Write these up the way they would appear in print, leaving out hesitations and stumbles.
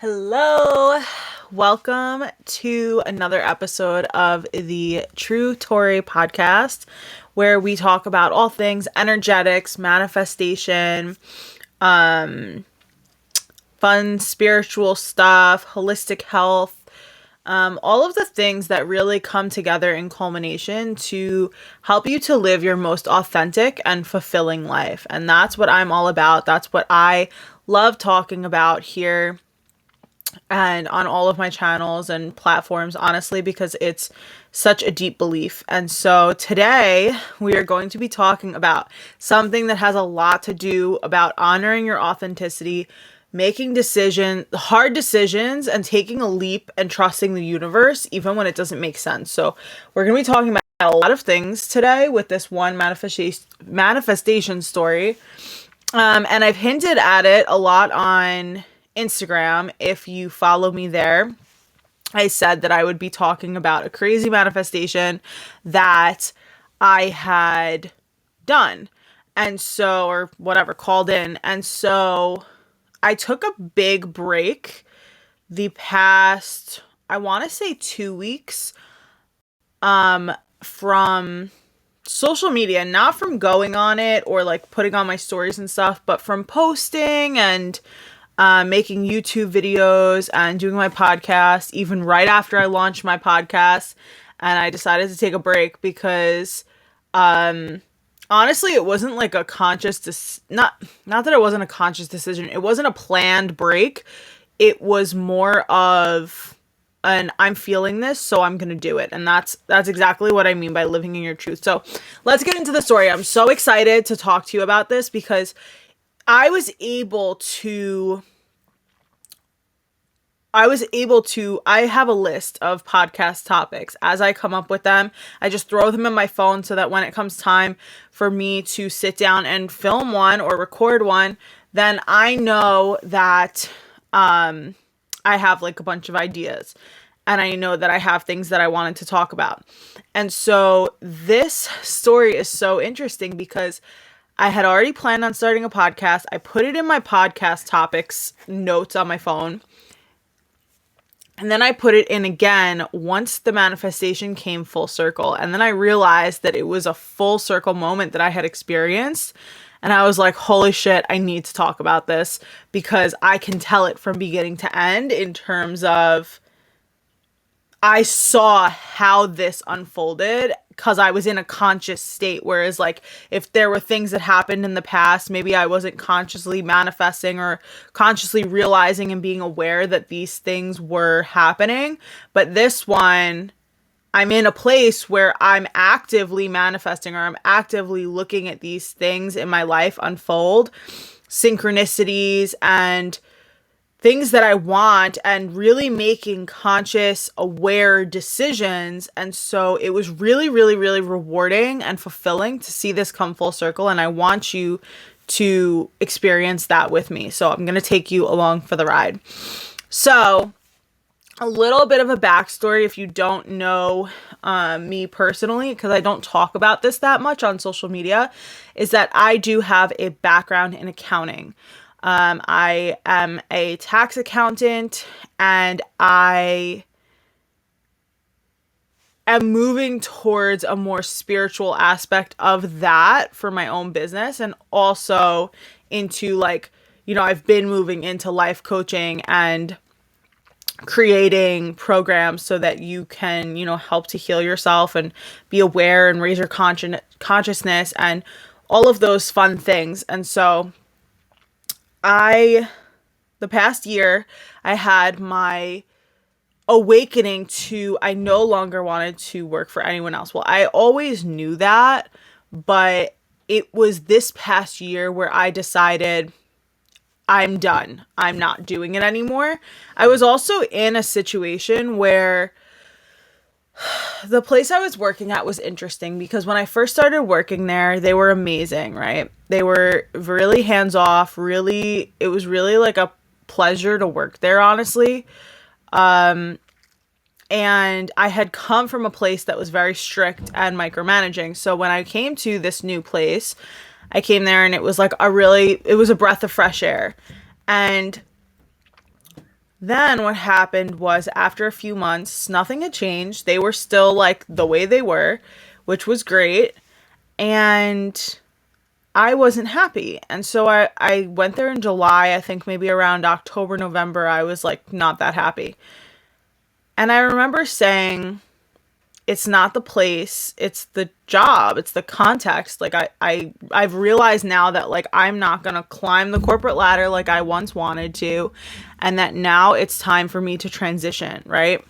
Hello, welcome to another episode of the True Tori podcast, where we talk about all things energetics, manifestation, fun spiritual stuff, holistic health, all of the things that really come together in culmination to help you to live your most authentic and fulfilling life. And that's what I'm all about. That's what I love talking about here and on all of my channels and platforms, honestly, because it's such a deep belief. And so today we are going to be talking about something that has a lot to do about honoring your authenticity, making hard decisions, and taking a leap and trusting the universe, even when it doesn't make sense. So we're going to be talking about a lot of things today with this one manifestation story. And I've hinted at it a lot on Instagram. If you follow me there, I said that I would be talking about a crazy manifestation that I had done. And so, or whatever, called in. And so I took a big break the past, I want to say 2 weeks, from social media, not from going on it or like putting on my stories and stuff, but from posting and making YouTube videos and doing my podcast, even right after I launched my podcast. And I decided to take a break because honestly, it wasn't like a not that it wasn't a conscious decision. It wasn't a planned break. It was more of and I'm feeling this, so I'm gonna do it. And that's exactly what I mean by living in your truth. So let's get into the story. I'm so excited to talk to you about this because I was able to, I have a list of podcast topics. As I come up with them, I just throw them in my phone so that when it comes time for me to sit down and film one or record one, then I know that I have like a bunch of ideas and I know that I have things that I wanted to talk about. And so this story is so interesting because I had already planned on starting a podcast. I put it in my podcast topics notes on my phone. And then I put it in again once the manifestation came full circle. And then I realized that it was a full circle moment that I had experienced. And I was like, holy shit, I need to talk about this because I can tell it from beginning to end in terms of I saw how this unfolded because I was in a conscious state. Whereas like if there were things that happened in the past, maybe I wasn't consciously manifesting or consciously realizing and being aware that these things were happening. But this one, I'm in a place where I'm actively manifesting or I'm actively looking at these things in my life unfold, synchronicities and things that I want, and really making conscious, aware decisions. And so it was really, really, really rewarding and fulfilling to see this come full circle. And I want you to experience that with me. So I'm going to take you along for the ride. So a little bit of a backstory if you don't know me personally, because I don't talk about this that much on social media, is that I do have a background in accounting. I am a tax accountant and I am moving towards a more spiritual aspect of that for my own business, and also into like, I've been moving into life coaching and creating programs so that you can, help to heal yourself and be aware and raise your consciousness and all of those fun things. And so the past year, I had my awakening to, I no longer wanted to work for anyone else. Well, I always knew that, but it was this past year where I decided I'm done. I'm not doing it anymore. I was also in a situation where the place I was working at was interesting because when I first started working there, they were amazing, right? They were really hands-off, it was really like a pleasure to work there, honestly. And I had come from a place that was very strict and micromanaging. So when I came to this new place, I came there and it was like it was a breath of fresh air. And Then what happened was after a few months, nothing had changed. They were still like the way they were, which was great. And I wasn't happy. And so I went there in July. I think maybe around October, November, I was like not that happy. And I remember saying, it's not the place, it's the job, it's the context. Like I've realized now that like I'm not gonna climb the corporate ladder like I once wanted to, and that now it's time for me to transition, right?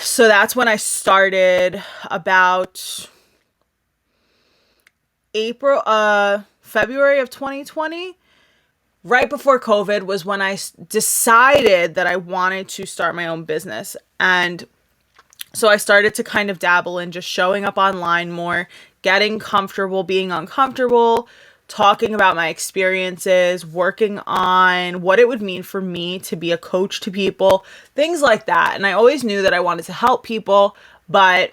So that's when I started about February of 2020. Right before COVID was when I decided that I wanted to start my own business. And so I started to kind of dabble in just showing up online more, getting comfortable being uncomfortable, talking about my experiences, working on what it would mean for me to be a coach to people, things like that. And I always knew that I wanted to help people, but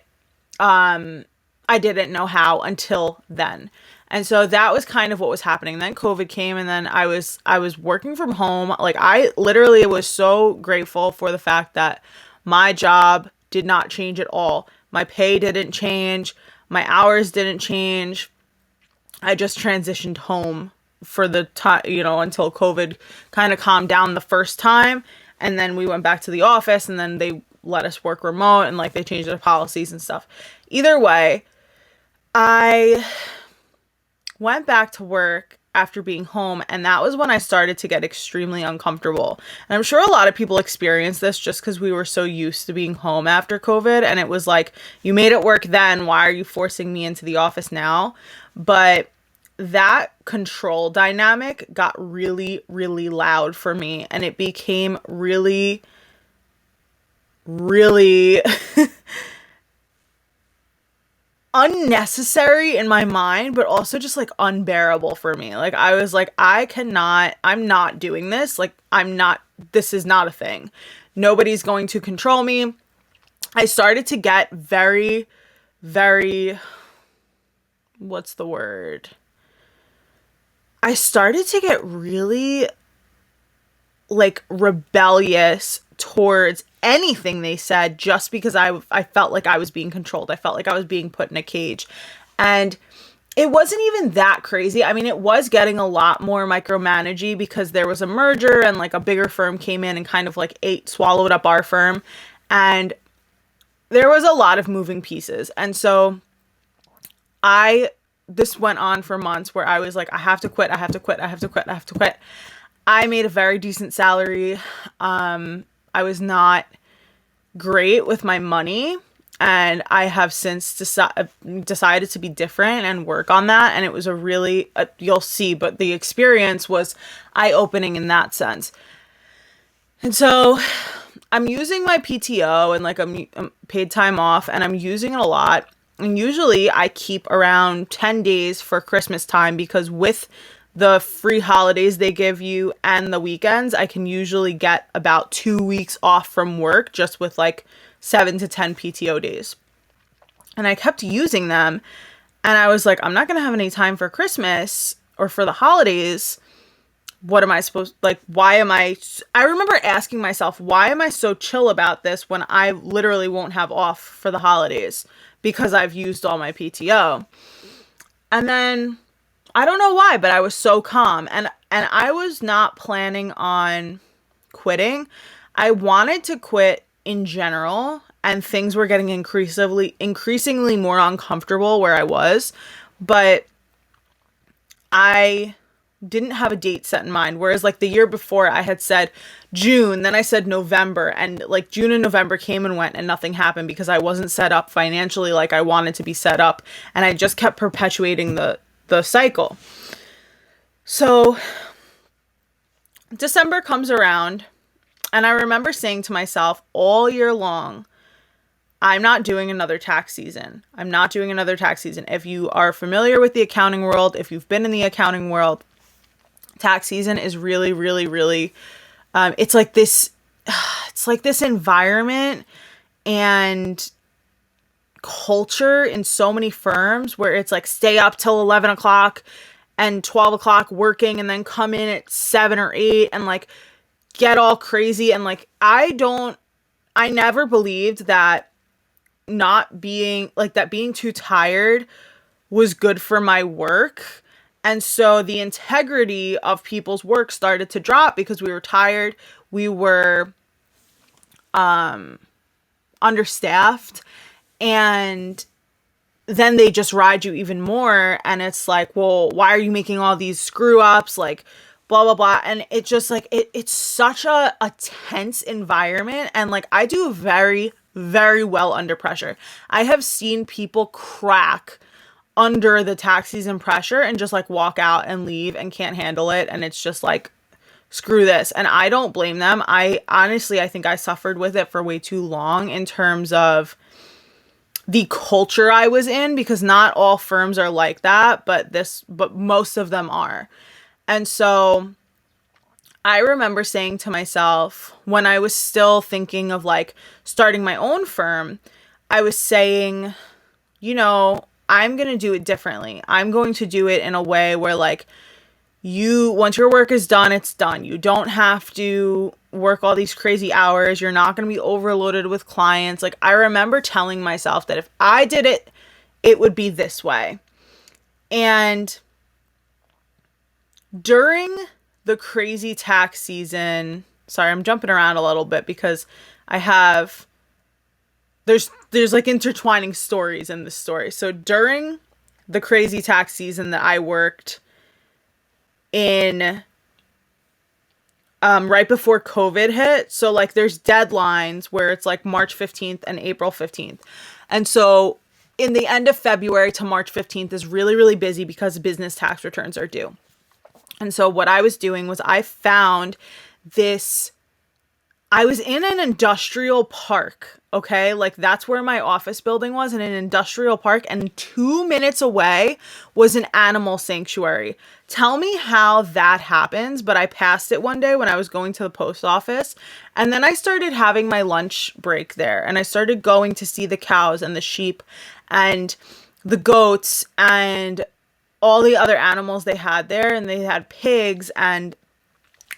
I didn't know how until then. And so that was kind of what was happening. Then COVID came, and then I was working from home. Like I literally was so grateful for the fact that my job did not change at all. My pay didn't change. My hours didn't change. I just transitioned home for the time, until COVID kind of calmed down the first time. And then we went back to the office, and then they let us work remote, and like they changed their policies and stuff. Either way, I went back to work after being home, and that was when I started to get extremely uncomfortable. And I'm sure a lot of people experience this just because we were so used to being home after COVID, and it was like, you made it work then, why are you forcing me into the office now? But that control dynamic got really, really loud for me, and it became really, really unnecessary in my mind, but also just like unbearable for me. Like I was like, I'm not doing this. Like this is not a thing. Nobody's going to control me. I started to get very, very, what's the word? I started to get really like rebellious towards anything they said, just because I felt like I was being controlled. I felt like I was being put in a cage. And it wasn't even that crazy. I mean, it was getting a lot more micromanagey because there was a merger, and like a bigger firm came in and kind of like swallowed up our firm. And there was a lot of moving pieces. And so this went on for months where I was like, I have to quit. I have to quit. I have to quit. I have to quit. I made a very decent salary. I was not great with my money, and I have since decided to be different and work on that. And it was a really, you'll see, but the experience was eye-opening in that sense. And so I'm using my PTO and like a paid time off, and I'm using it a lot. And usually I keep around 10 days for Christmas time, because with the free holidays they give you and the weekends, I can usually get about 2 weeks off from work just with like 7 to 10 PTO days. And I kept using them, and I was like, I'm not going to have any time for Christmas or for the holidays. What am I supposed, like, I remember asking myself, why am I so chill about this when I literally won't have off for the holidays because I've used all my PTO? And then I don't know why, but I was so calm, and I was not planning on quitting. I wanted to quit in general, and things were getting increasingly more uncomfortable where I was, but I didn't have a date set in mind. Whereas like the year before I had said June, then I said November, and like June and November came and went and nothing happened because I wasn't set up financially like I wanted to be set up, and I just kept perpetuating the cycle. So December comes around, and I remember saying to myself all year long, I'm not doing another tax season. I'm not doing another tax season. If you are familiar with the accounting world, if you've been in the accounting world, tax season is really, really, really, it's like this environment and culture in so many firms where it's like stay up till 11 o'clock and 12 o'clock working, and then come in at 7 or 8, and like get all crazy. And like, I never believed that not being like that, being too tired was good for my work. And so the integrity of people's work started to drop because we were tired. We were understaffed, and then they just ride you even more. And it's like, well, why are you making all these screw ups? Like, blah, blah, blah. And it just like, it's such a tense environment. And like, I do very, very well under pressure. I have seen people crack under the tax season pressure and just like walk out and leave and can't handle it. And it's just like, screw this. And I don't blame them. I honestly, I think I suffered with it for way too long in terms of the culture I was in, because not all firms are like that, but most of them are. And so I remember saying to myself when I was still thinking of like starting my own firm, I was saying, you know, I'm going to do it differently. I'm going to do it in a way where like, once your work is done, it's done. You don't have to work all these crazy hours. You're not going to be overloaded with clients. Like, I remember telling myself that if I did it, it would be this way. And during the crazy tax season, sorry, I'm jumping around a little bit because there's like intertwining stories in this story. So during the crazy tax season that I worked in, right before COVID hit. So like there's deadlines where it's like March 15th and April 15th. And so in the end of February to March 15th is really, really busy because business tax returns are due. And so what I was doing was I was in an industrial park. Okay. Like that's where my office building was, in an industrial park, and 2 minutes away was an animal sanctuary. Tell me how that happens, but I passed it one day when I was going to the post office, and then I started having my lunch break there, and I started going to see the cows and the sheep and the goats and all the other animals they had there, and they had pigs and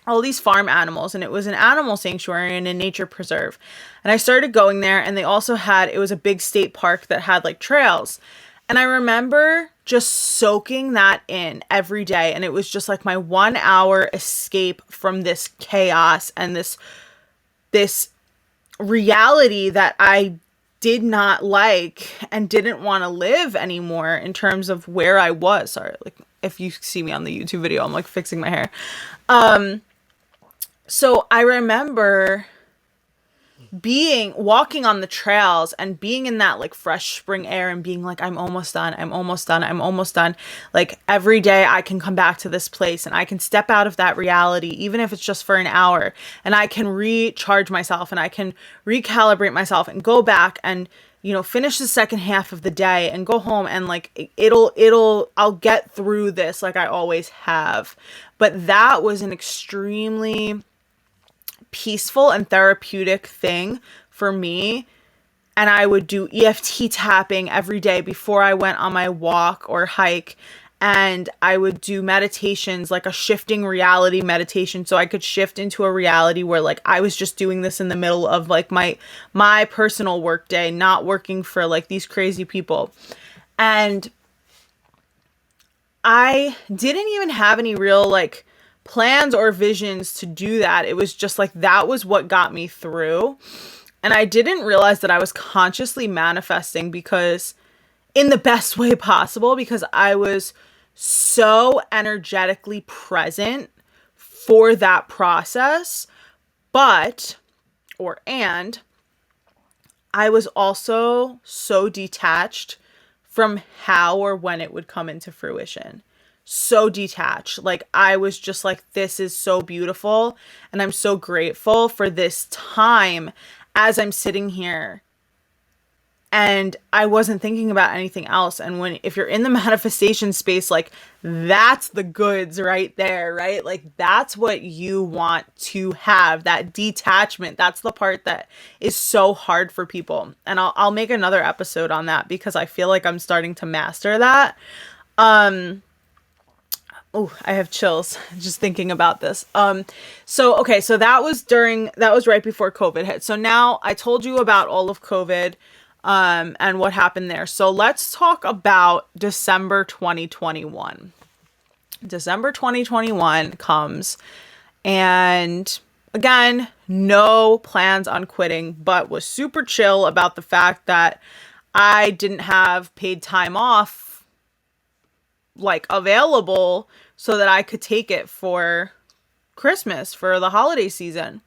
all these farm animals, and it was an animal sanctuary and a nature preserve. And I started going there, and they also it was a big state park that had like trails. And I remember just soaking that in every day. And it was just like my 1 hour escape from this chaos and this reality that I did not like and didn't want to live anymore in terms of where I was. Sorry, like if you see me on the YouTube video, I'm like fixing my hair. So I remember walking on the trails and being in that like fresh spring air and being like, I'm almost done. I'm almost done. I'm almost done. Like every day I can come back to this place and I can step out of that reality, even if it's just for an hour, and I can recharge myself and I can recalibrate myself and go back and, you know, finish the second half of the day and go home, and like I'll get through this like I always have. But that was an extremely peaceful and therapeutic thing for me. And I would do EFT tapping every day before I went on my walk or hike. And I would do meditations, like a shifting reality meditation. So I could shift into a reality where like I was just doing this in the middle of like my personal work day, not working for like these crazy people. And I didn't even have any real like plans or visions to do that. It was just like that was what got me through. And I didn't realize that I was consciously manifesting, because in the best way possible, because I was so energetically present for that process. And I was also so detached from how or when it would come into fruition. So detached. Like I was just like, this is so beautiful. And I'm so grateful for this time as I'm sitting here. And I wasn't thinking about anything else. And if you're in the manifestation space, like that's the goods right there, right? Like that's what you want to have, that detachment. That's the part that is so hard for people. And I'll make another episode on that because I feel like I'm starting to master that. Oh, I have chills just thinking about this. So that was right before COVID hit. So now I told you about all of COVID, and what happened there. So let's talk about December 2021. December 2021 comes, and again, no plans on quitting, but was super chill about the fact that I didn't have paid time off like available so that I could take it for Christmas, for the holiday season.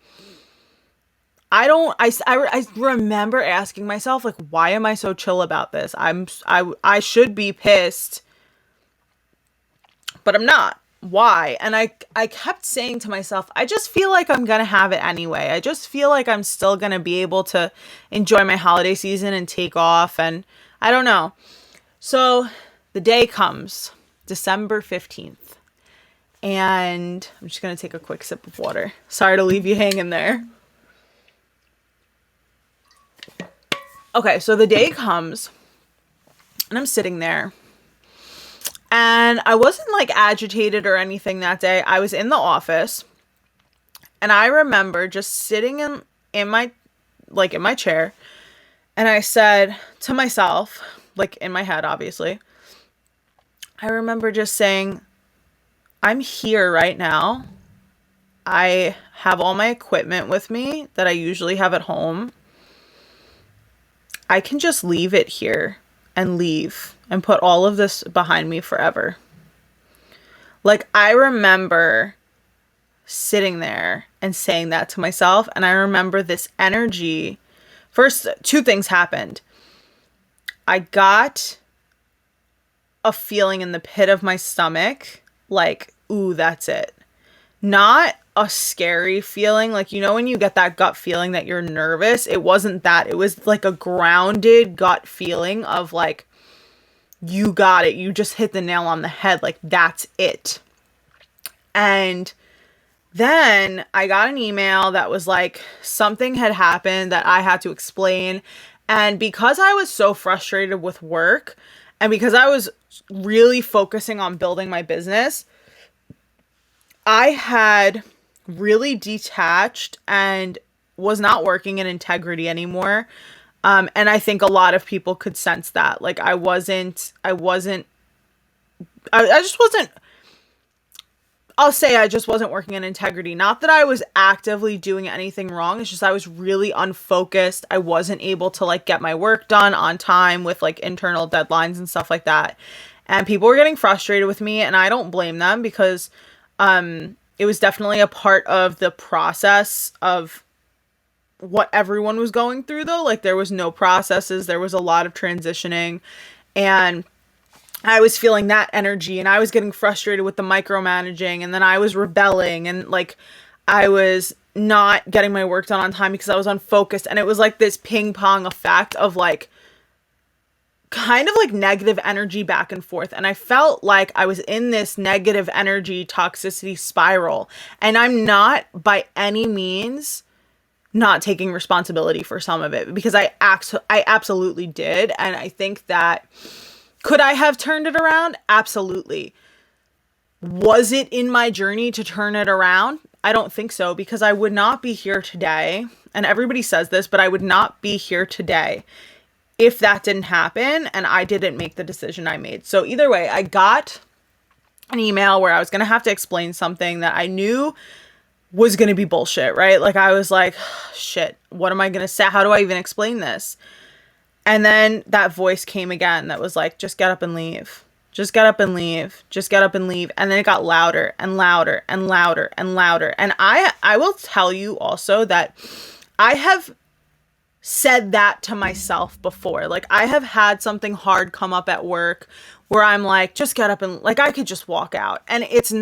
I remember asking myself, like, why am I so chill about this? I should be pissed, but I'm not. Why? And I kept saying to myself, I just feel like I'm going to have it anyway. I just feel like I'm still going to be able to enjoy my holiday season and take off. And I don't know. So the day comes, December 15th. And I'm just going to take a quick sip of water. Sorry to leave you hanging there. Okay, so the day comes, and I'm sitting there. And I wasn't like agitated or anything that day. I was in the office, and I remember just sitting in my chair, and I said to myself, like in my head, obviously, I remember just saying, I'm here right now. I have all my equipment with me that I usually have at home. I can just leave it here and leave and put all of this behind me forever. Like, I remember sitting there and saying that to myself, and I remember this energy. First, two things happened. I got a feeling in the pit of my stomach, like, ooh, that's it. Not a scary feeling, like, you know when you get that gut feeling that you're nervous? It wasn't that. It was like a grounded gut feeling of like, you got it. You just hit the nail on the head. Like, that's it. And then I got an email that was like, something had happened that I had to explain. And because I was so frustrated with work, and because I was really focusing on building my business, I had really detached and was not working in integrity anymore. And I think a lot of people could sense that. Like, I just wasn't, I'll say I just wasn't working in integrity. Not that I was actively doing anything wrong. It's just I was really unfocused. I wasn't able to like get my work done on time with like internal deadlines and stuff like that. And people were getting frustrated with me, and I don't blame them because it was definitely a part of the process of what everyone was going through, though. Like, there was no processes. There was a lot of transitioning, and I was feeling that energy, and I was getting frustrated with the micromanaging, and then I was rebelling, and like I was not getting my work done on time because I was unfocused. And it was like this ping pong effect of like kind of like negative energy back and forth. And I felt like I was in this negative energy toxicity spiral. And I'm not by any means not taking responsibility for some of it, because I absolutely did. And I think that, could I have turned it around? Absolutely. Was it in my journey to turn it around? I don't think so, because I would not be here today. And everybody says this, but I would not be here today if that didn't happen and I didn't make the decision I made. So either way, I got an email where I was going to have to explain something that I knew was going to be bullshit, right? Like, I was like, shit, what am I going to say? How do I even explain this? And then that voice came again that was like, just get up and leave. Just get up and leave. Just get up and leave. And then it got louder and louder and louder and louder. And I will tell you also that I have said that to myself before. Like, I have had something hard come up at work where I'm like, just get up and, like, I could just walk out. And it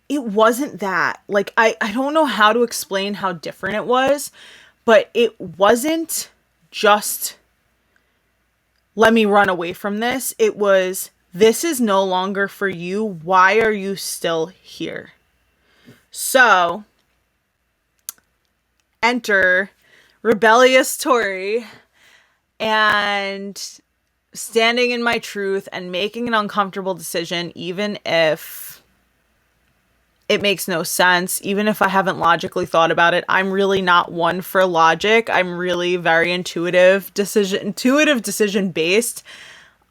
wasn't that. Like, I don't know how to explain how different it was, but it wasn't just, let me run away from this. It was, this is no longer for you. Why are you still here? So, enter rebellious Tori. And standing in my truth and making an uncomfortable decision, even if it makes no sense, even if I haven't logically thought about it. I'm really not one for logic. I'm really very intuitive decision based.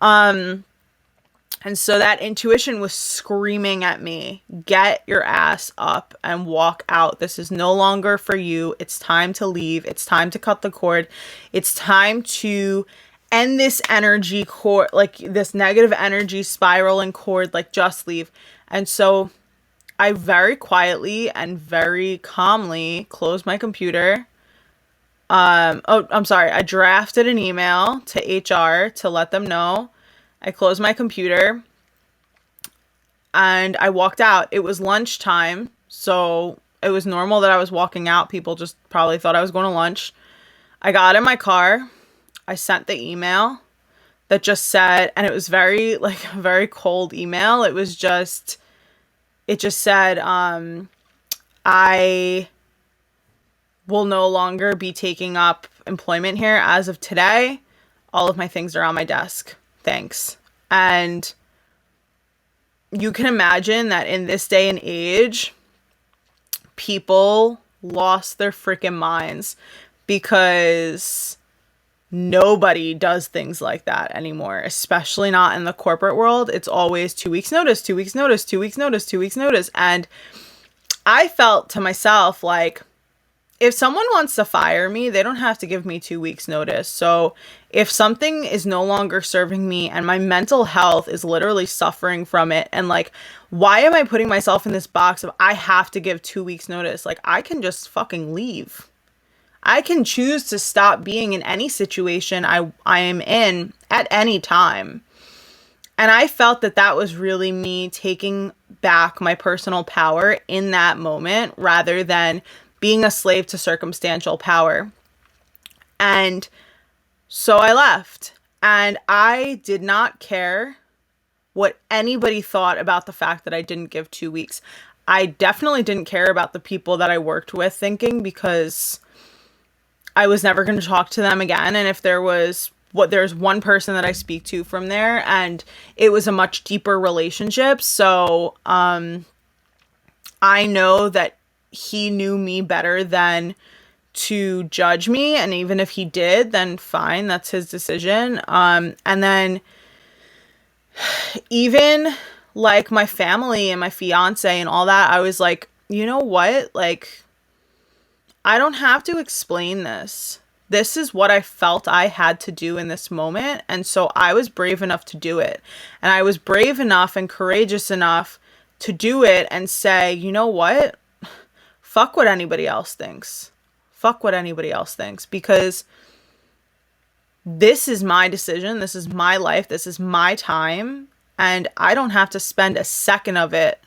And so that intuition was screaming at me, get your ass up and walk out. This is no longer for you. It's time to leave. It's time to cut the cord. It's time to end this energy cord, like this negative energy spiral and cord, like just leave. And so I very quietly and very calmly closed my computer. I drafted an email to HR to let them know. I closed my computer and I walked out. It was lunchtime, so it was normal that I was walking out. People just probably thought I was going to lunch. I got in my car. I sent the email that just said, and it was very, like, a very cold email. It just said, I will no longer be taking up employment here as of today. All of my things are on my desk. Thanks. And you can imagine that in this day and age, people lost their freaking minds because nobody does things like that anymore, especially not in the corporate world. It's always 2 weeks notice, 2 weeks notice, 2 weeks notice, 2 weeks notice. And I felt to myself like, if someone wants to fire me, they don't have to give me 2 weeks notice. So if something is no longer serving me and my mental health is literally suffering from it, and like, why am I putting myself in this box of I have to give 2 weeks notice? Like, I can just fucking leave. I can choose to stop being in any situation I am in at any time. And I felt that that was really me taking back my personal power in that moment rather than being a slave to circumstantial power. And so I left, and I did not care what anybody thought about the fact that I didn't give 2 weeks. I definitely didn't care about the people that I worked with thinking, because I was never going to talk to them again. And if there's one person that I speak to from there, and it was a much deeper relationship. So, I know that he knew me better than to judge me. And even if he did, then fine, that's his decision. And then even like my family and my fiance and all that, I was like, you know what? Like, I don't have to explain this. This is what I felt I had to do in this moment. And so I was brave enough to do it. And I was brave enough and courageous enough to do it and say, you know what? Fuck what anybody else thinks. Fuck what anybody else thinks. Because this is my decision. This is my life. This is my time. And I don't have to spend a second of it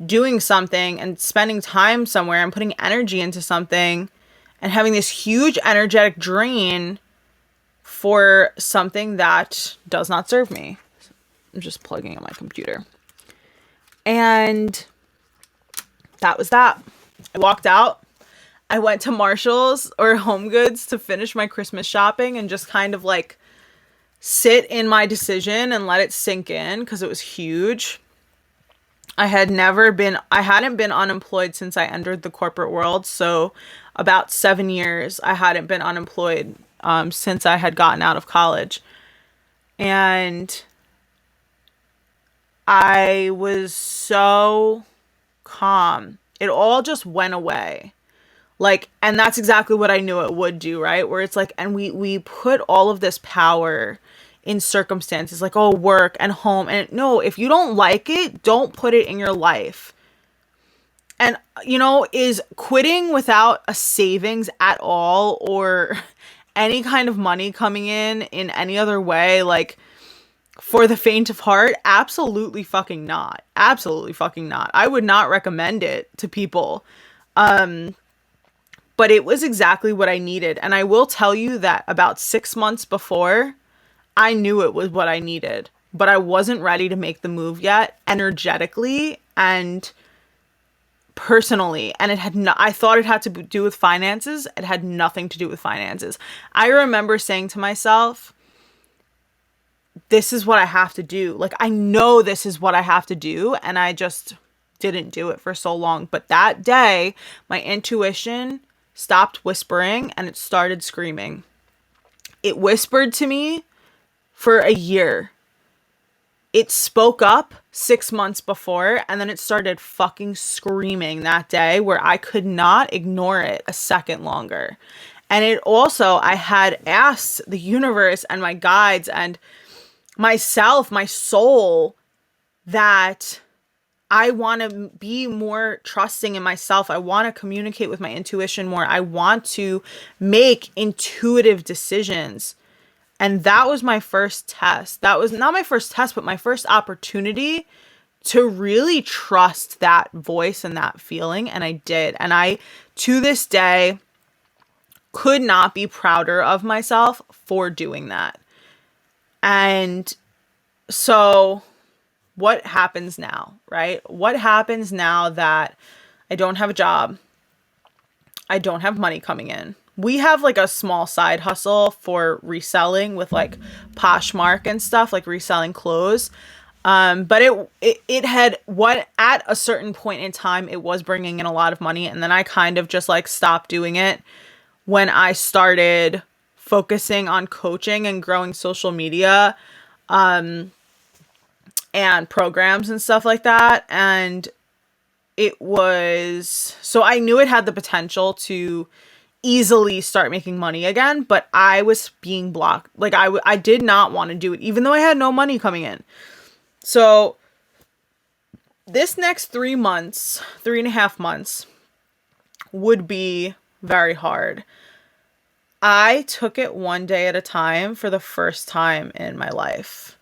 doing something and spending time somewhere and putting energy into something and having this huge energetic drain for something that does not serve me. I'm just plugging in my computer. And that was that. I walked out. I went to Marshall's or Home Goods to finish my Christmas shopping and just kind of like sit in my decision and let it sink in, because it was huge. I hadn't been unemployed since I entered the corporate world. So about 7 years, I hadn't been unemployed since I had gotten out of college. And I was so calm. It all just went away. Like, and that's exactly what I knew it would do, right? Where it's like, and we put all of this power in circumstances like, oh, work and home. And no, if you don't like it, don't put it in your life. And, you know, is quitting without a savings at all or any kind of money coming in any other way, like, for the faint of heart? Absolutely fucking not. Absolutely fucking not. I would not recommend it to people. But it was exactly what I needed. And I will tell you that about 6 months before, I knew it was what I needed, but I wasn't ready to make the move yet, energetically and personally. And I thought it had to do with finances. It had nothing to do with finances. I remember saying to myself, this is what I have to do. Like, I know this is what I have to do. And I just didn't do it for so long. But that day, my intuition stopped whispering and it started screaming. It whispered to me for a year. It spoke up 6 months before, and then it started fucking screaming that day where I could not ignore it a second longer. And it also, I had asked the universe and my guides and myself, my soul, that I want to be more trusting in myself. I want to communicate with my intuition more. I want to make intuitive decisions. And that was my first test. That was not my first test, but my first opportunity to really trust that voice and that feeling. And I did. And I, to this day, could not be prouder of myself for doing that. And so what happens now, right? What happens now that I don't have a job? I don't have money coming in. We have like a small side hustle for reselling with like Poshmark and stuff, like reselling clothes. But it had what at a certain point in time, it was bringing in a lot of money. And then I kind of just like stopped doing it when I started focusing on coaching and growing social media, and programs and stuff like that. And it was, so I knew it had the potential to easily start making money again, but I was being blocked. Like I did not want to do it, even though I had no money coming in. So this next 3 months, 3.5 months would be very hard. I took it one day at a time for the first time in my life.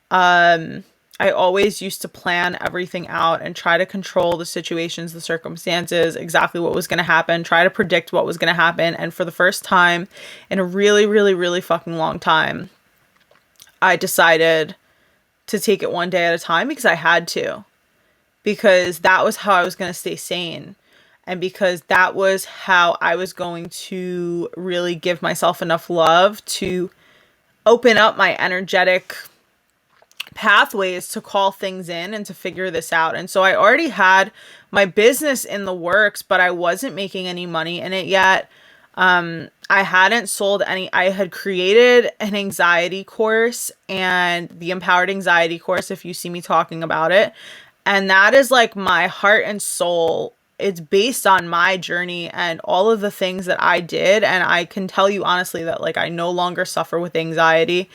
I always used to plan everything out and try to control the situations, the circumstances, exactly what was going to happen, try to predict what was going to happen. And for the first time in a really, really, really fucking long time, I decided to take it one day at a time because I had to, because that was how I was going to stay sane. And because that was how I was going to really give myself enough love to open up my energetic pathways to call things in and to figure this out. And so I already had my business in the works, but I wasn't making any money in it yet. I hadn't sold any. I had created an anxiety course, and the Empowered Anxiety course, if you see me talking about it. And that is like my heart and soul. It's based on my journey and all of the things that I did. And I can tell you honestly that like I no longer suffer with anxiety.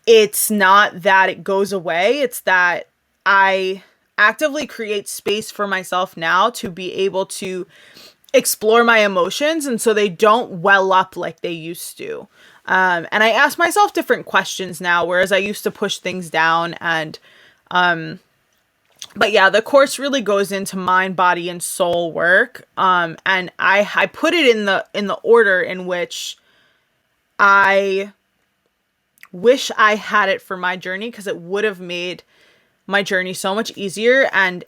It's not that it goes away. It's that I actively create space for myself now to be able to explore my emotions, and so they don't well up like they used to. And I ask myself different questions now, whereas I used to push things down. And but yeah, the course really goes into mind, body, and soul work. And I put it in the order in which I wish I had it for my journey, because it would have made my journey so much easier and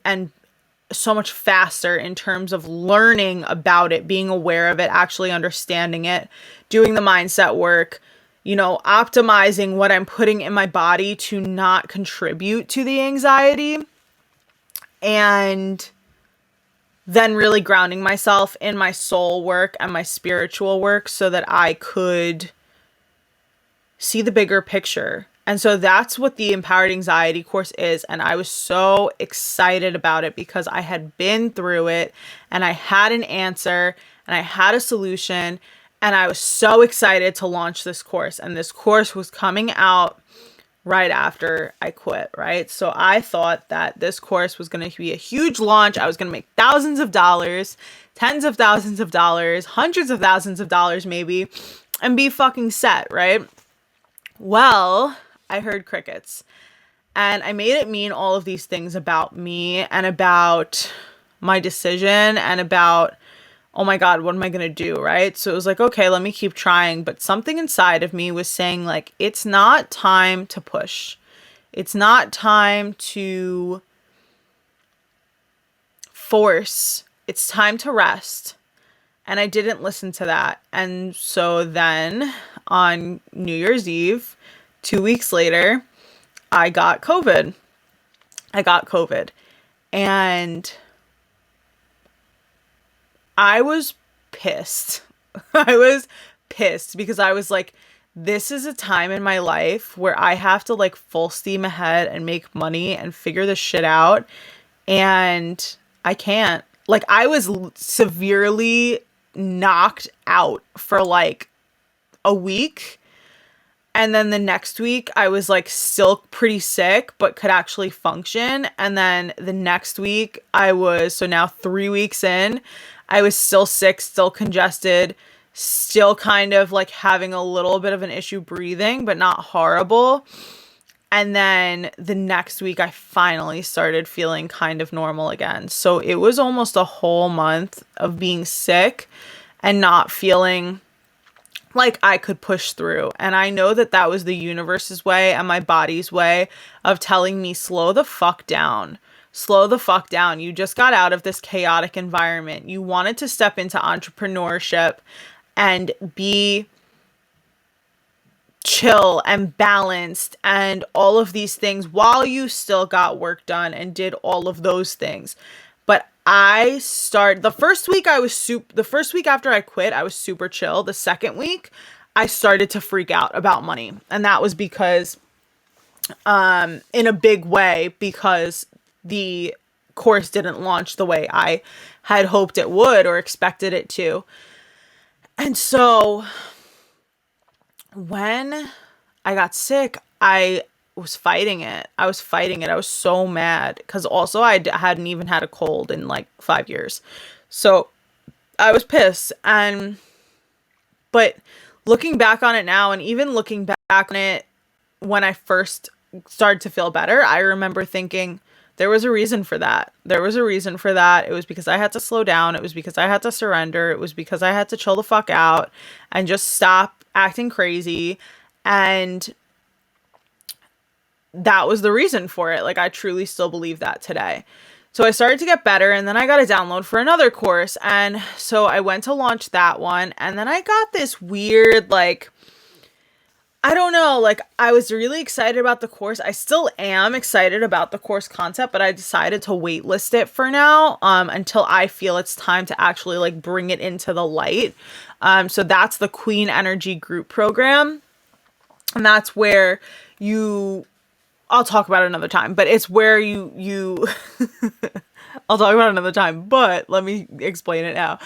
so much faster in terms of learning about it, being aware of it, actually understanding it, doing the mindset work, optimizing what I'm putting in my body to not contribute to the anxiety, and then really grounding myself in my soul work and my spiritual work so that I could see the bigger picture. And so that's what the Empowered Anxiety course is. And I was so excited about it because I had been through it and I had an answer and I had a solution, and I was so excited to launch this course. And this course was coming out right after I quit, right? So I thought that this course was going to be a huge launch. I was going to make thousands of dollars, tens of thousands of dollars, hundreds of thousands of dollars maybe, and be fucking set, right? Well, I heard crickets, and I made it mean all of these things about me and about my decision and about, oh my God, what am I going to do? Right? So it was like, okay, let me keep trying. But something inside of me was saying like, it's not time to push. It's not time to force. It's time to rest. And I didn't listen to that. And so then on New Year's Eve. 2 weeks later, I got COVID. And I was pissed. I was pissed because I was like, this is a time in my life where I have to like full steam ahead and make money and figure this shit out. And I can't. Like, I was severely knocked out for like a week. And then the next week I was like still pretty sick, but could actually function. And then the next week so now 3 weeks in, I was still sick, still congested, still kind of like having a little bit of an issue breathing, but not horrible. And then the next week I finally started feeling kind of normal again. So it was almost a whole month of being sick and not feeling like I could push through. And I know that that was the universe's way and my body's way of telling me, slow the fuck down. Slow the fuck down. You just got out of this chaotic environment. You wanted to step into entrepreneurship and be chill and balanced and all of these things while you still got work done and did all of those things. But the first week after I quit, I was super chill. The second week, I started to freak out about money. And that was because, in a big way, because the course didn't launch the way I had hoped it would or expected it to. And so when I got sick, I was fighting it. I was so mad because also I hadn't even had a cold in like 5 years. So I was pissed. But looking back on it now, and even looking back on it when I first started to feel better, I remember thinking there was a reason for that. It was because I had to slow down. It was because I had to surrender. It was because I had to chill the fuck out and just stop acting crazy. And that was the reason for it. Like, I truly still believe that today. So I started to get better, and then I got a download for another course. And so I went to launch that one, and then I got this weird, like, I don't know, like, I was really excited about the course. I still am excited about the course concept, but I decided to waitlist it for now, until I feel it's time to actually like bring it into the light. So that's the Queen Energy group program. And that's where I'll talk about it another time, but it's where I'll talk about it another time, but let me explain it now.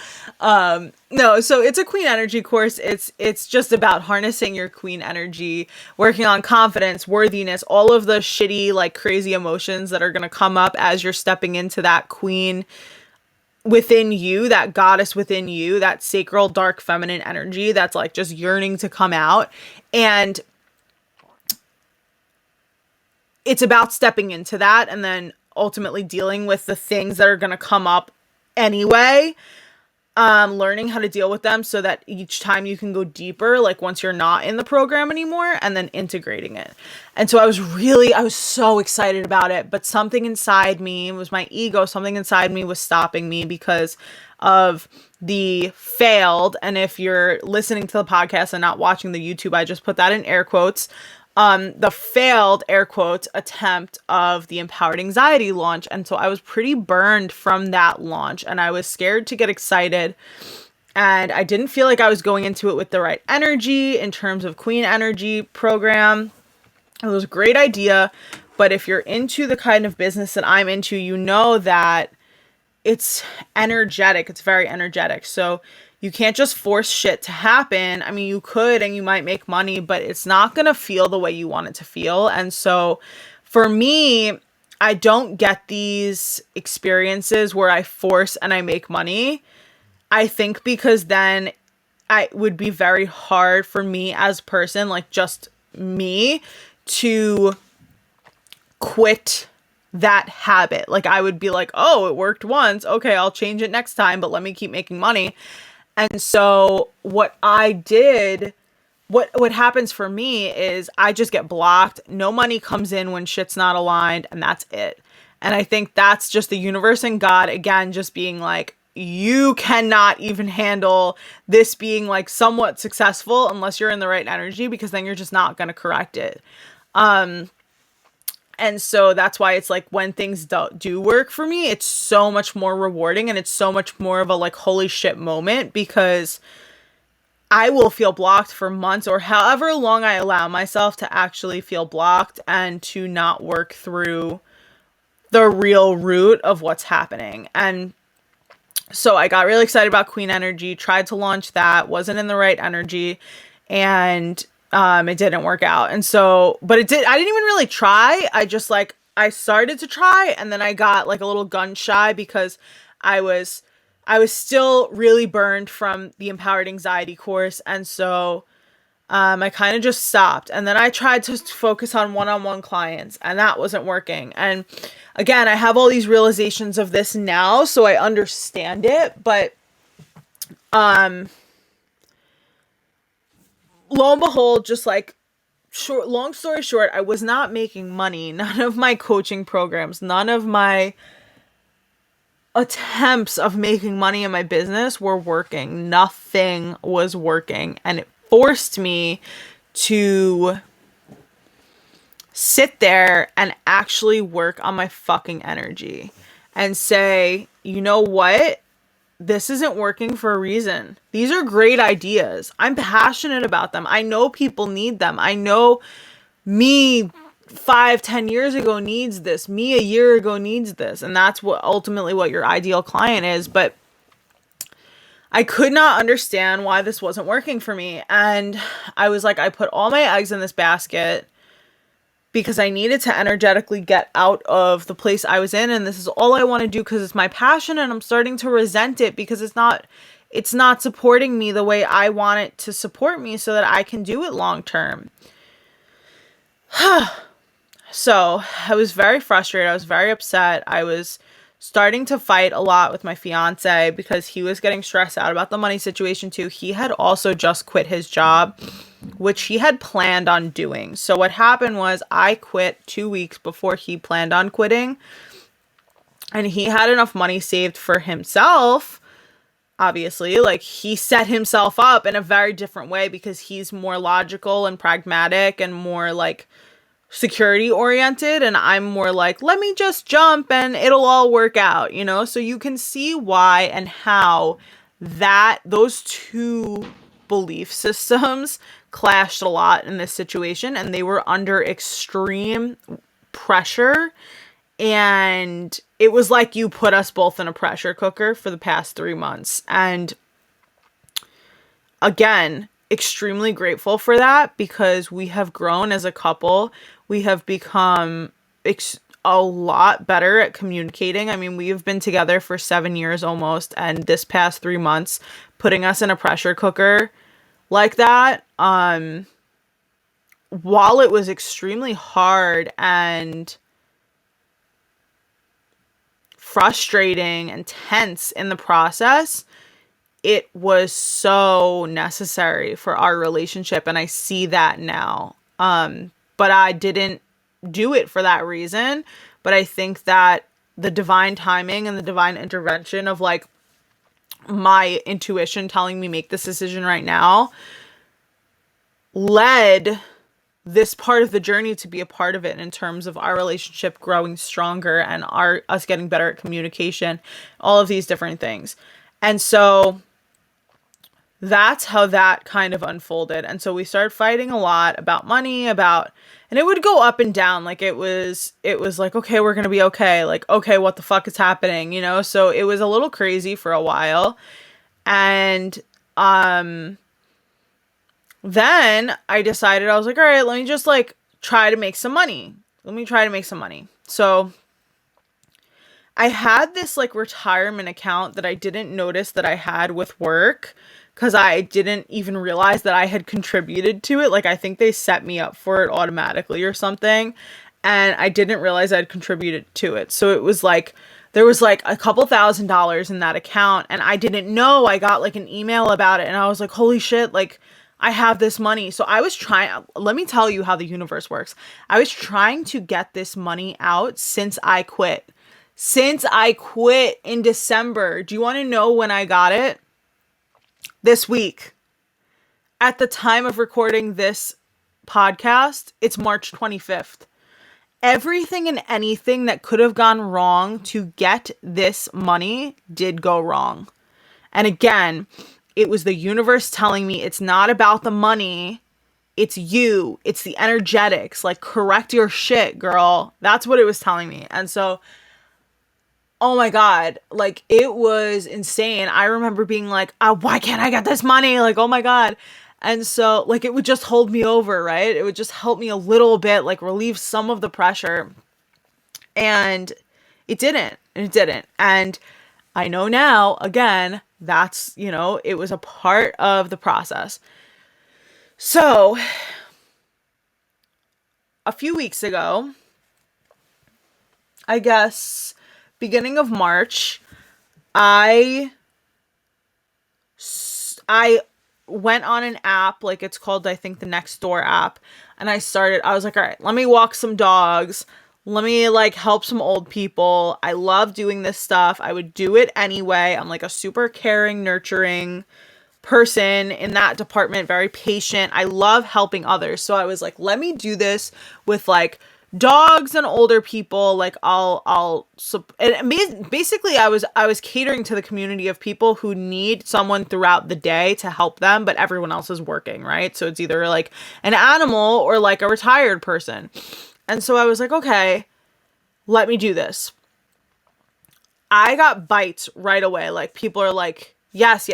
No, so it's a Queen Energy course. It's just about harnessing your Queen energy, working on confidence, worthiness, all of the shitty, like crazy emotions that are going to come up as you're stepping into that Queen within you, that goddess within you, that sacral, dark, feminine energy that's like just yearning to come out. And it's about stepping into that and then ultimately dealing with the things that are going to come up anyway, learning how to deal with them so that each time you can go deeper, like once you're not in the program anymore, and then integrating it. And so I was so excited about it, but something inside me, it was my ego, something inside me was stopping me because of the failed, and if you're listening to the podcast and not watching the YouTube, I just put that in air quotes, the failed, air quotes, attempt of the Empowered Anxiety launch. And so I was pretty burned from that launch, and I was scared to get excited, and I didn't feel like I was going into it with the right energy in terms of Queen Energy program. It was a great idea, but if you're into the kind of business that I'm into, you know that it's energetic. It's very energetic. So you can't just force shit to happen. I mean, you could and you might make money, but it's not going to feel the way you want it to feel. And so for me, I don't get these experiences where I force and I make money. I think because then it would be very hard for me as a person, like just me, to quit that habit. Like I would be like, oh, it worked once. Okay, I'll change it next time, but let me keep making money. And so what I did, what happens for me is I just get blocked. No money comes in when shit's not aligned, and that's it. And I think that's just the universe and God, again, just being like, you cannot even handle this being like somewhat successful unless you're in the right energy, because then you're just not going to correct it. And so that's why it's like when things do work for me, it's so much more rewarding, and it's so much more of a like holy shit moment, because I will feel blocked for months or however long I allow myself to actually feel blocked and to not work through the real root of what's happening. And so I got really excited about Queen Energy, tried to launch that, wasn't in the right energy, and it didn't work out. And so, but I didn't even really try. I started to try, and then I got like a little gun shy because I was still really burned from the Empowered Anxiety course. And so I kind of just stopped. And then I tried to focus on one-on-one clients, and that wasn't working. And again, I have all these realizations of this now, so I understand it. But lo and behold, just like long story short, I was not making money. None of my coaching programs, none of my attempts of making money in my business were working. Nothing was working. And it forced me to sit there and actually work on my fucking energy and say, you know what? This isn't working for a reason. These are great ideas. I'm passionate about them. I know people need them. I know me 5-10 years ago needs this. Me a year ago needs this. And that's what ultimately what your ideal client is. But I could not understand why this wasn't working for me. And I was like, I put all my eggs in this basket because I needed to energetically get out of the place I was in. And this is all I want to do because it's my passion. And I'm starting to resent it because it's not supporting me the way I want it to support me so that I can do it long term. So I was very frustrated. I was very upset. I was starting to fight a lot with my fiance because he was getting stressed out about the money situation too. He had also just quit his job, which he had planned on doing. So what happened was I quit 2 weeks before he planned on quitting. And he had enough money saved for himself. Obviously, like he set himself up in a very different way because he's more logical and pragmatic and more like security oriented, and I'm more like, let me just jump and it'll all work out, you know? So you can see why and how those two belief systems clashed a lot in this situation, and they were under extreme pressure, and it was like you put us both in a pressure cooker for the past 3 months. And again, extremely grateful for that because we have grown as a couple. We have become a lot better at communicating. I mean, we've been together for 7 years almost, and this past 3 months, putting us in a pressure cooker like that, while it was extremely hard and frustrating and tense in the process, it was so necessary for our relationship, and I see that now. But I didn't do it for that reason. But I think that the divine timing and the divine intervention of like my intuition telling me make this decision right now led this part of the journey to be a part of it in terms of our relationship growing stronger and us getting better at communication, all of these different things. And so that's how that kind of unfolded. And so we started fighting a lot about money, and it would go up and down. Like it was like, okay, we're going to be okay. Like, okay, what the fuck is happening? You know? So it was a little crazy for a while. And, then I decided, I was like, all right, let me just like try to make some money. So I had this like retirement account that I didn't notice that I had with work because I didn't even realize that I had contributed to it. Like I think they set me up for it automatically or something, and I didn't realize I'd contributed to it. So it was like, there was like a couple $1,000s in that account, and I didn't know. I got like an email about it, and I was like, holy shit, like I have this money. So I was let me tell you how the universe works. I was trying to get this money out since I quit. Since I quit in December, do you want to know when I got it? This week. At the time of recording this podcast, it's March 25th. Everything and anything that could have gone wrong to get this money did go wrong. And again, it was the universe telling me it's not about the money. It's you. It's the energetics. Like, correct your shit, girl. That's what it was telling me. And so, oh my God, like, it was insane. I remember being like, why can't I get this money? Like, oh my God. And so, like, it would just hold me over, right? It would just help me a little bit, like, relieve some of the pressure. And it didn't. And I know now, again, that's, it was a part of the process. So, a few weeks ago, I guess, beginning of March, I went on an app, like it's called, I think, the Nextdoor app. And I was like, all right, let me walk some dogs. Let me like help some old people. I love doing this stuff. I would do it anyway. I'm like a super caring, nurturing person in that department, very patient. I love helping others. So I was like, let me do this with like dogs and older people. Like basically I was catering to the community of people who need someone throughout the day to help them, but everyone else is working, right? So it's either like an animal or like a retired person. And so I was like, okay, let me do this. I got bites right away. Like, people are like, yes.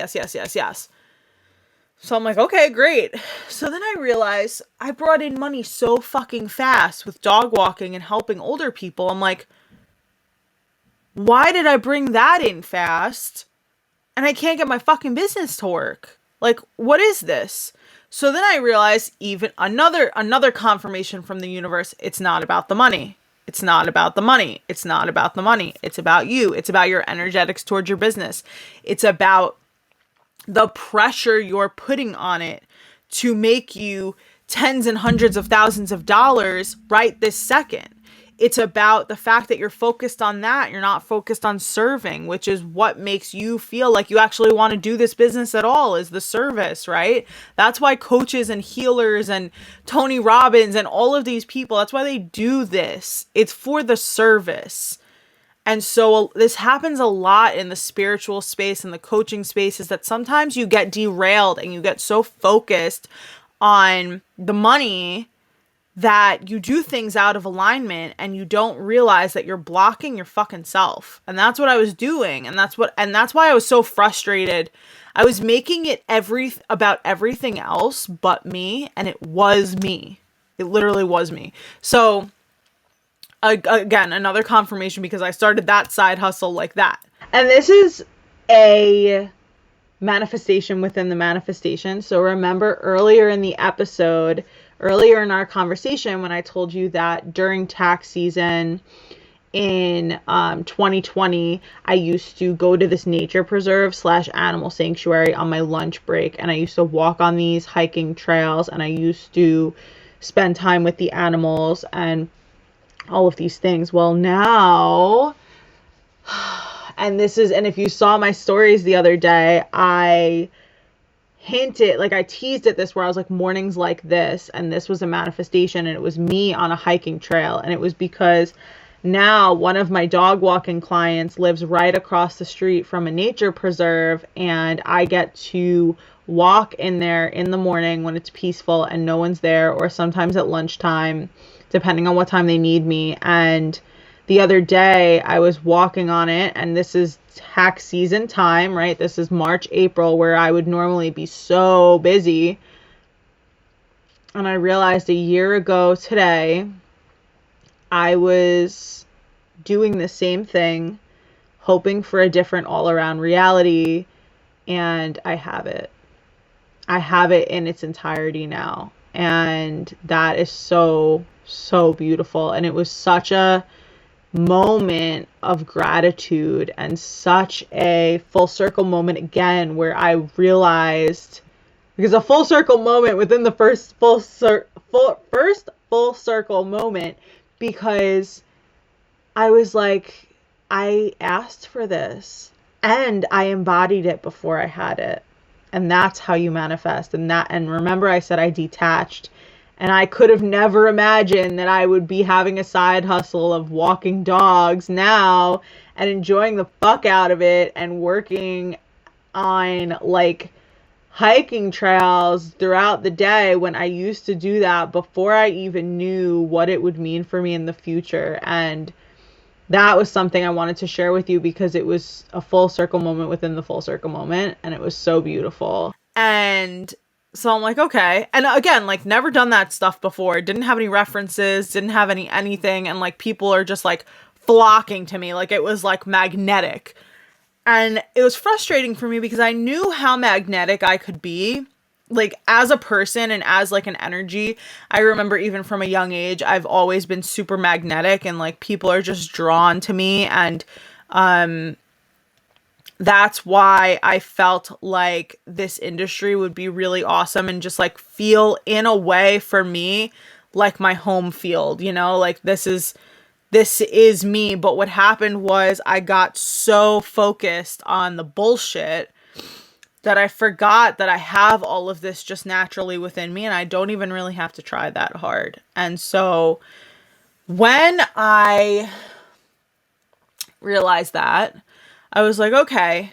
So I'm like, okay, great. So then I realized I brought in money so fucking fast with dog walking and helping older people. I'm like, why did I bring that in fast and I can't get my fucking business to work? Like, what is this? So then I realized even another confirmation from the universe. It's not about the money. It's not about the money. It's not about the money. It's about you. It's about your energetics towards your business. It's about the pressure you're putting on it to make you tens and hundreds of thousands of dollars right this second. It's about the fact that you're focused on that. You're not focused on serving, which is what makes you feel like you actually want to do this business at all, is the service, right? That's why coaches and healers and Tony Robbins and all of these people, that's why they do this. It's for the service. And so this happens a lot in the spiritual space and the coaching space, is that sometimes you get derailed and you get so focused on the money that you do things out of alignment and you don't realize that you're blocking your fucking self. And that's what I was doing. And that's why I was so frustrated. I was making it about everything else but me. And it was me. It literally was me. So again, another confirmation, because I started that side hustle like that. And this is a manifestation within the manifestation. So remember earlier in our conversation, when I told you that during tax season in 2020, I used to go to this nature preserve / animal sanctuary on my lunch break. And I used to walk on these hiking trails, and I used to spend time with the animals and all of these things. Well, now, and if you saw my stories the other day, I teased at this, where I was like, mornings like this, and this was a manifestation, and it was me on a hiking trail. And it was because now one of my dog walking clients lives right across the street from a nature preserve, and I get to walk in there in the morning when it's peaceful and no one's there, or sometimes at lunchtime, depending on what time they need me. And the other day I was walking on it, and this is tax season time, right? This is March, April, where I would normally be so busy. And I realized a year ago today, I was doing the same thing, hoping for a different all-around reality, and I have it. I have it in its entirety now. And that is so, so beautiful. And it was such a moment of gratitude, and such a full circle moment again, where I realized, because a full circle moment within the first full circle moment, because I was like, I asked for this and I embodied it before I had it. And that's how you manifest. And remember I said I detached, and I could have never imagined that I would be having a side hustle of walking dogs now and enjoying the fuck out of it and working on like hiking trails throughout the day when I used to do that before I even knew what it would mean for me in the future. And that was something I wanted to share with you because it was a full circle moment within the full circle moment, and it was so beautiful. And so I'm like, okay. And again, like never done that stuff before. Didn't have any references, didn't have anything. And like people are just like flocking to me. Like it was like magnetic. And it was frustrating for me because I knew how magnetic I could be, like as a person and as like an energy. I remember even from a young age, I've always been super magnetic, and like people are just drawn to me. And that's why I felt like this industry would be really awesome and just like feel in a way for me like my home field, you know, like this is me. But what happened was I got so focused on the bullshit that I forgot that I have all of this just naturally within me, and I don't even really have to try that hard. And so when I realized that, I was like, okay.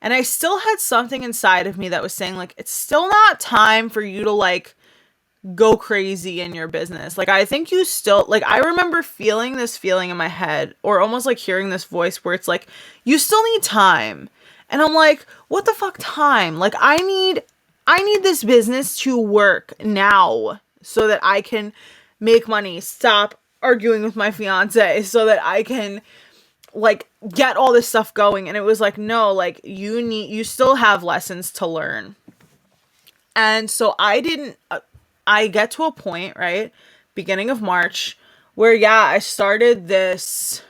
And I still had something inside of me that was saying like, it's still not time for you to like go crazy in your business. Like, I think you still, like, I remember feeling this feeling in my head, or almost like hearing this voice where it's like, you still need time. And I'm like, what the fuck time? Like, I need this business to work now so that I can make money, stop arguing with my fiance, so that I can like get all this stuff going. And it was like, no, like you still have lessons to learn. And so I get to a point, right, beginning of March, where, yeah, I started this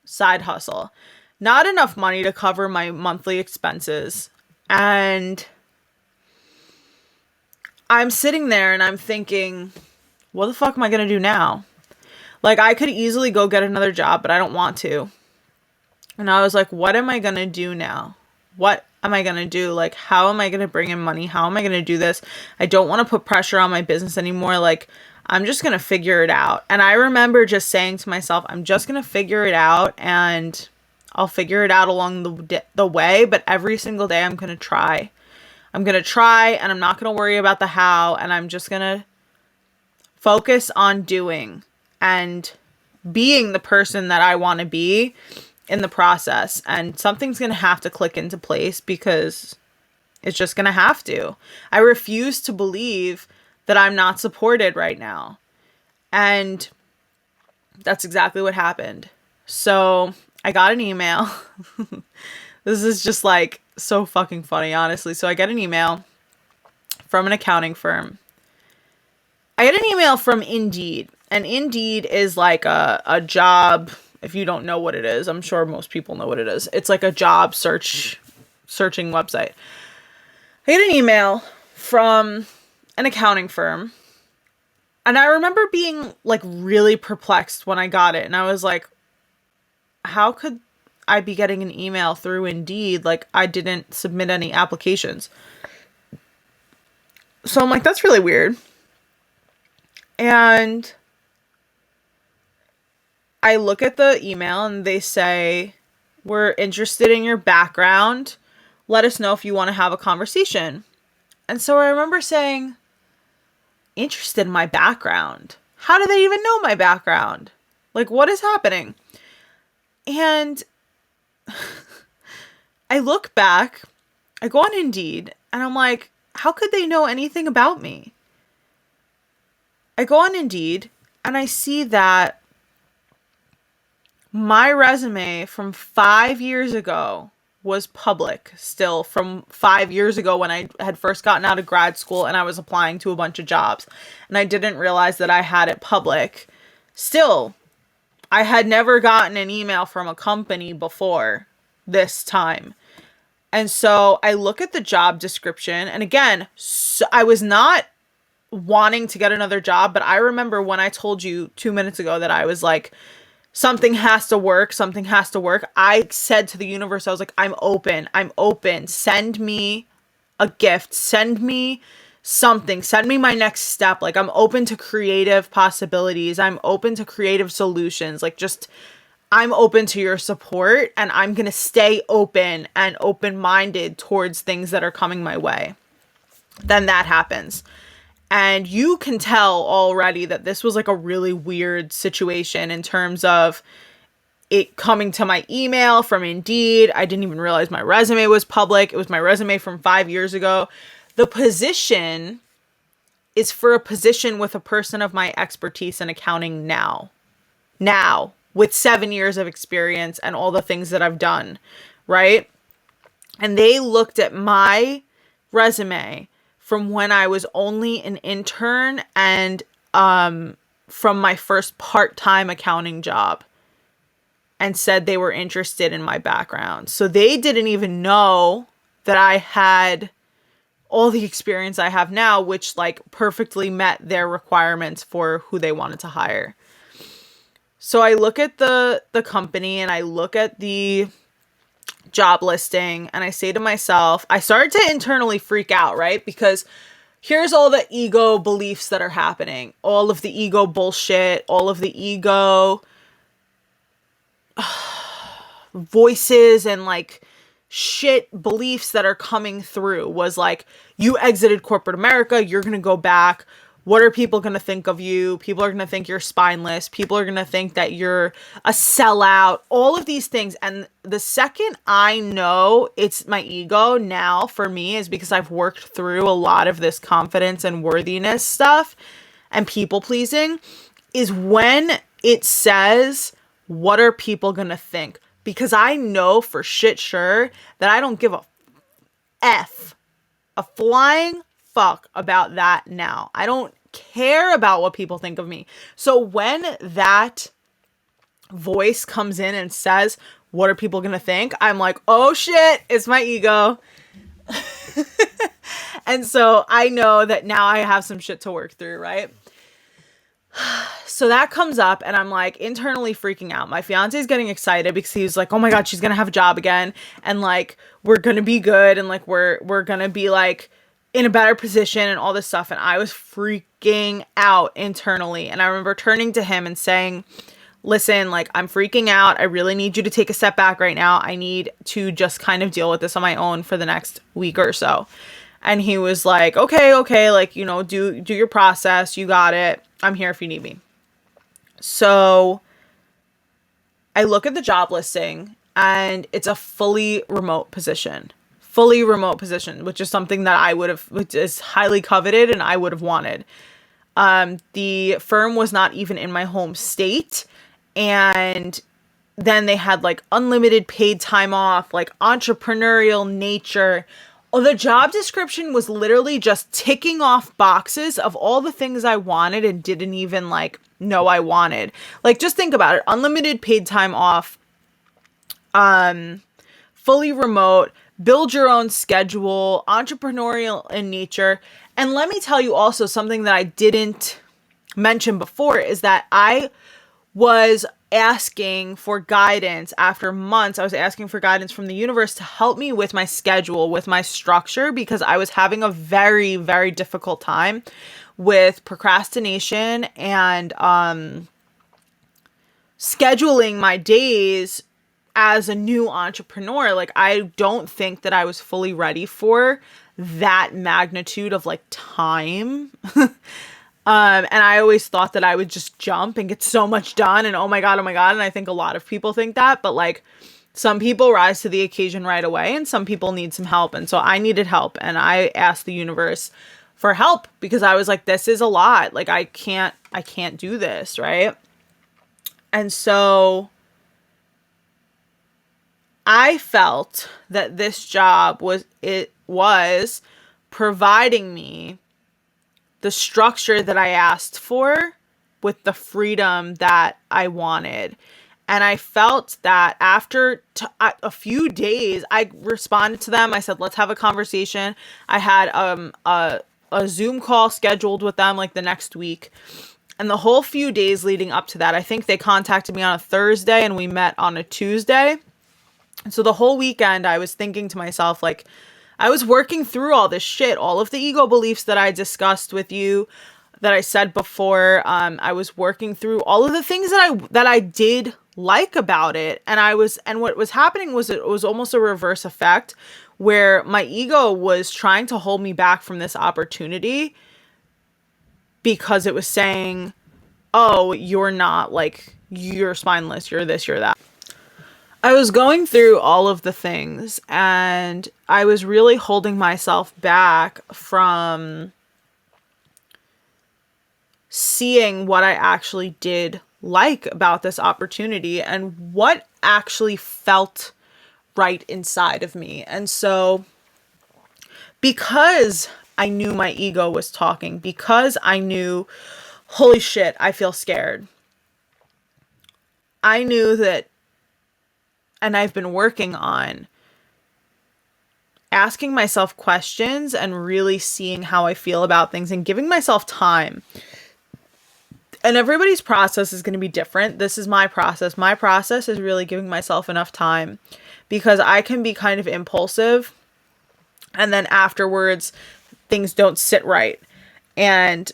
side hustle. Not enough money to cover my monthly expenses. And I'm sitting there and I'm thinking, what the fuck am I going to do now? Like, I could easily go get another job, but I don't want to. And I was like, what am I going to do now? What am I going to do? Like, how am I going to bring in money? How am I going to do this? I don't want to put pressure on my business anymore. Like, I'm just going to figure it out. And I remember just saying to myself, I'm just going to figure it out, and I'll figure it out along the way. But every single day I'm going to try. I'm going to try, and I'm not going to worry about the how. And I'm just going to focus on doing and being the person that I want to be in the process. And something's going to have to click into place because it's just going to have to. I refuse to believe that I'm not supported right now. And that's exactly what happened. So I got an email. This is just like so fucking funny, honestly. So I get an email from an accounting firm. I get an email from Indeed. And Indeed is like a job. If you don't know what it is, I'm sure most people know what it is. It's like a job searching website. I get an email from an accounting firm. And I remember being like really perplexed when I got it. And I was like, how could I be getting an email through Indeed? Like, I didn't submit any applications. So I'm like, that's really weird. And I look at the email and they say, we're interested in your background. Let us know if you want to have a conversation. And so I remember saying, interested in my background? How do they even know my background? Like, what is happening? And I look back, I go on Indeed, and I'm like, how could they know anything about me? I go on Indeed, and I see that my resume from 5 years ago was public still, from 5 years ago when I had first gotten out of grad school and I was applying to a bunch of jobs. And I didn't realize that I had it public. Still, I had never gotten an email from a company before this time. And so I look at the job description, and again, so I was not wanting to get another job, but I remember when I told you 2 minutes ago that I was like something has to work. Something has to work. I said to the universe, I was like, I'm open. I'm open. Send me a gift. Send me something. Send me my next step. Like, I'm open to creative possibilities. I'm open to creative solutions. Like, just, I'm open to your support, and I'm going to stay open and open-minded towards things that are coming my way. Then that happens. And you can tell already that this was like a really weird situation in terms of it coming to my email from Indeed. I didn't even realize my resume was public. It was my resume from 5 years ago. The position is for a position with a person of my expertise in accounting now, with 7 years of experience and all the things that I've done, right? And they looked at my resume from when I was only an intern and from my first part-time accounting job, and said they were interested in my background. So they didn't even know that I had all the experience I have now, which like perfectly met their requirements for who they wanted to hire. So I look at the company and I look at the job listing and I say to myself, I started to internally freak out, right? Because here's all the ego beliefs that are happening, all of the ego bullshit, all of the ego voices and like shit beliefs that are coming through was like, you exited corporate America, you're going to go back. What are people going to think of you? People are going to think you're spineless. People are going to think that you're a sellout, all of these things. And the second I know it's my ego now for me is because I've worked through a lot of this confidence and worthiness stuff and people pleasing is when it says, what are people going to think? Because I know for shit sure that I don't give a flying fuck about that now. I don't care about what people think of me. So when that voice comes in and says, what are people going to think? I'm like, oh shit, it's my ego. And so I know that now I have some shit to work through, right? So that comes up and I'm like internally freaking out. My fiance is getting excited because he's like, oh my God, she's going to have a job again. And like, we're going to be good. And like, we're going to be like in a better position and all this stuff. And I was freaking out internally. And I remember turning to him and saying, listen, like, I'm freaking out. I really need you to take a step back right now. I need to just kind of deal with this on my own for the next week or so. And he was like, okay, like, you know, do your process. You got it. I'm here if you need me. So I look at the job listing and it's a fully remote position, which is something that which is highly coveted and I would have wanted. The firm was not even in my home state. And then they had like unlimited paid time off, like entrepreneurial nature. Oh, the job description was literally just ticking off boxes of all the things I wanted and didn't even like know I wanted. Like, just think about it. Unlimited paid time off, fully remote, build your own schedule, entrepreneurial in nature. And let me tell you also something that I didn't mention before is that I was asking for guidance after months. I was asking for guidance from the universe to help me with my schedule, with my structure, because I was having a very, very difficult time with procrastination and scheduling my days as a new entrepreneur. Like, I don't think that I was fully ready for that magnitude of like time. And I always thought that I would just jump and get so much done and oh my God. And I think a lot of people think that, but like some people rise to the occasion right away and some people need some help. And so I needed help and I asked the universe for help because I was like, this is a lot. Like, I can't do this. Right. And so I felt that this job was providing me the structure that I asked for with the freedom that I wanted. And I felt that after a few days, I responded to them. I said, let's have a conversation. I had a Zoom call scheduled with them like the next week. And the whole few days leading up to that, I think they contacted me on a Thursday and we met on a Tuesday. And so the whole weekend I was thinking to myself, like, I was working through all this shit, all of the ego beliefs that I discussed with you, that I said before. I was working through all of the things that I did like about it. And what was happening was it was almost a reverse effect where my ego was trying to hold me back from this opportunity because it was saying, oh, you're not, like, you're spineless, you're this, you're that. I was going through all of the things and I was really holding myself back from seeing what I actually did like about this opportunity and what actually felt right inside of me. And so because I knew my ego was talking, because I knew, holy shit, I feel scared, I knew that, and I've been working on asking myself questions and really seeing how I feel about things and giving myself time. And everybody's process is going to be different. This is my process. My process is really giving myself enough time because I can be kind of impulsive and then afterwards things don't sit right. And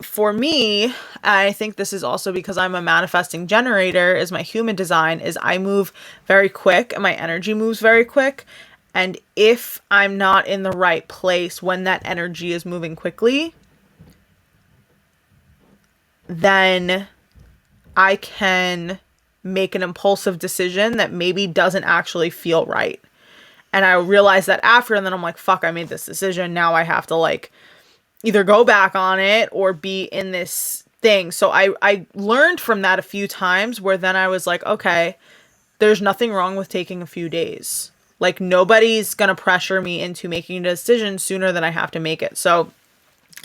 for me, I think this is also because I'm a manifesting generator, is my human design, is I move very quick and my energy moves very quick. And if I'm not in the right place when that energy is moving quickly, then I can make an impulsive decision that maybe doesn't actually feel right. And I realize that after, and then I'm like, fuck, I made this decision. Now I have to, like, either go back on it or be in this thing. So I learned from that a few times where then I was like, okay, there's nothing wrong with taking a few days. Like, nobody's going to pressure me into making a decision sooner than I have to make it. So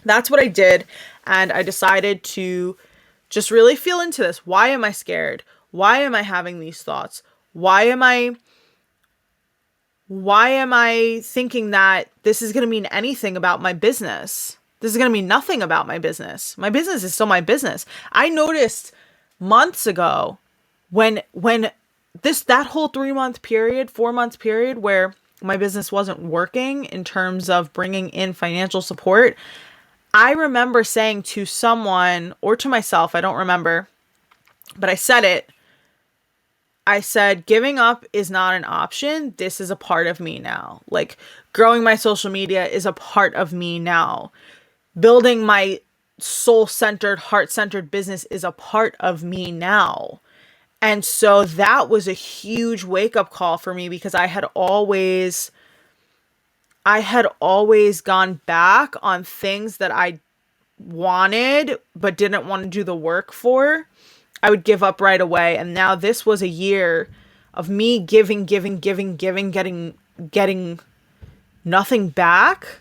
that's what I did. And I decided to just really feel into this. Why am I scared? Why am I having these thoughts? Why am I thinking that this is going to mean anything about my business? This is going to mean nothing about my business. My business is still my business. I noticed months ago when that whole 4-month period where my business wasn't working in terms of bringing in financial support, I remember saying to someone or to myself, I don't remember, but I said it. I said, giving up is not an option. This is a part of me now. Like, growing my social media is a part of me now. Building my soul-centered, heart-centered business is a part of me now. And so that was a huge wake-up call for me because I had always gone back on things that I wanted but didn't want to do the work for. I would give up right away. And now this was a year of me giving, getting nothing back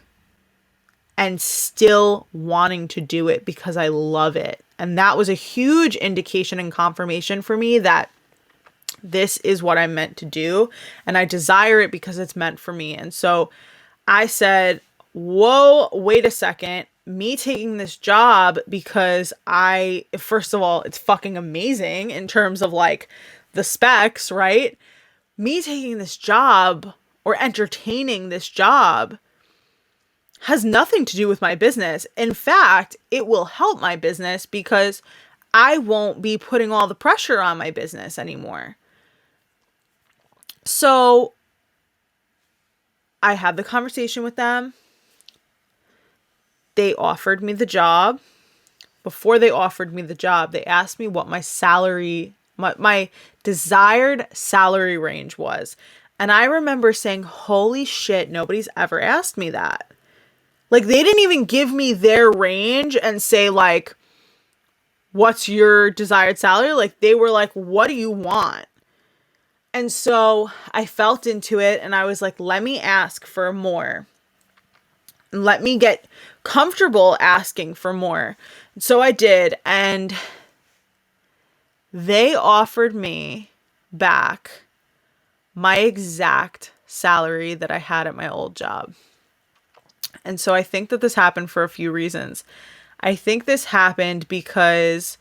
and still wanting to do it because I love it. And that was a huge indication and confirmation for me that this is what I'm meant to do. And I desire it because it's meant for me. And so I said, whoa, wait a second. Me taking this job because first of all, it's fucking amazing in terms of, like, the specs, right? Me taking this job or entertaining this job has nothing to do with my business. In fact, it will help my business because I won't be putting all the pressure on my business anymore. So I had the conversation with them. They offered me the job. Before they offered me the job, they asked me what my desired salary range was. And I remember saying, holy shit, nobody's ever asked me that. Like, they didn't even give me their range and say, like, what's your desired salary? Like, they were like, what do you want? And so I felt into it and I was like, let me ask for more. And let me get comfortable asking for more. So I did. And they offered me back my exact salary that I had at my old job. And so I think that this happened for a few reasons. I think this happened because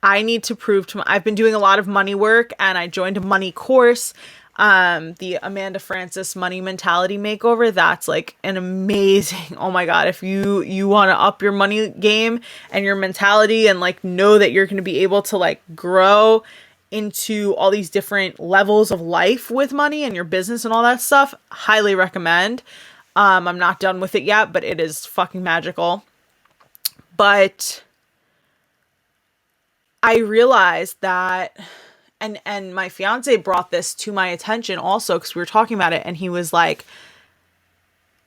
I need to prove to I've been doing a lot of money work, and I joined a money course, the Amanda Francis Money Mentality Makeover. That's like an amazing, oh my God, if you want to up your money game and your mentality and like know that you're going to be able to like grow into all these different levels of life with money and your business and all that stuff, highly recommend. I'm not done with it yet, but it is fucking magical. But I realized that, and my fiance brought this to my attention also, because we were talking about it, and he was like,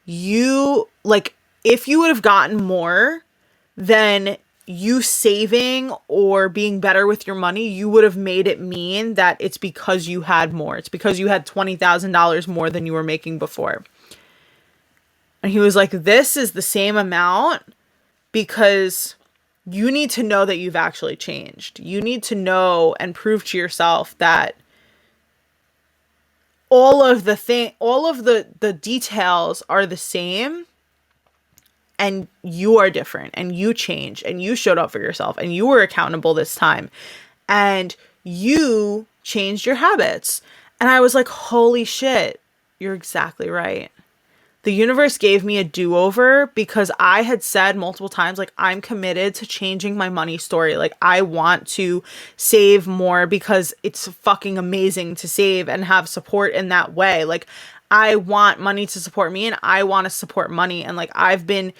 you, like, if you would have gotten more, then you saving or being better with your money, you would have made it mean that it's because you had more. It's because you had $20,000 more than you were making before. And he was like, this is the same amount because you need to know that you've actually changed. You need to know and prove to yourself that all of the details are the same, and you are different, and you changed, and you showed up for yourself, and you were accountable this time, and you changed your habits. And I was like, holy shit, you're exactly right. The universe gave me a do-over because I had said multiple times, like, I'm committed to changing my money story. Like, I want to save more because it's fucking amazing to save and have support in that way. Like, I want money to support me, and I want to support money. And like, I've been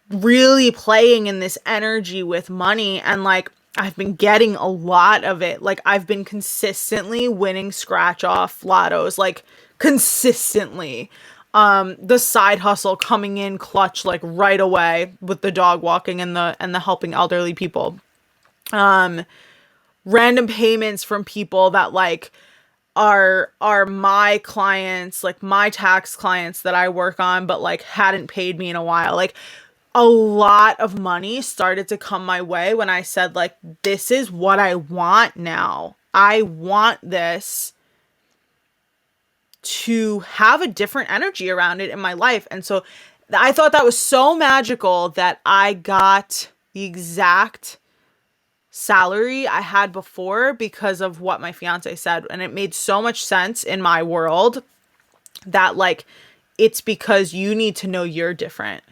really playing in this energy with money, and like, I've been getting a lot of it. Like, I've been consistently winning scratch off lottos, like consistently. The side hustle coming in clutch, like right away with the dog walking and the helping elderly people. Random payments from people that like are my clients, like my tax clients that I work on, but like hadn't paid me in a while. Like, a lot of money started to come my way when I said, like, this is what I want now. I want this to have a different energy around it in my life. And so I thought that was so magical that I got the exact salary I had before because of what my fiance said. And it made so much sense in my world that like, it's because you need to know you're different,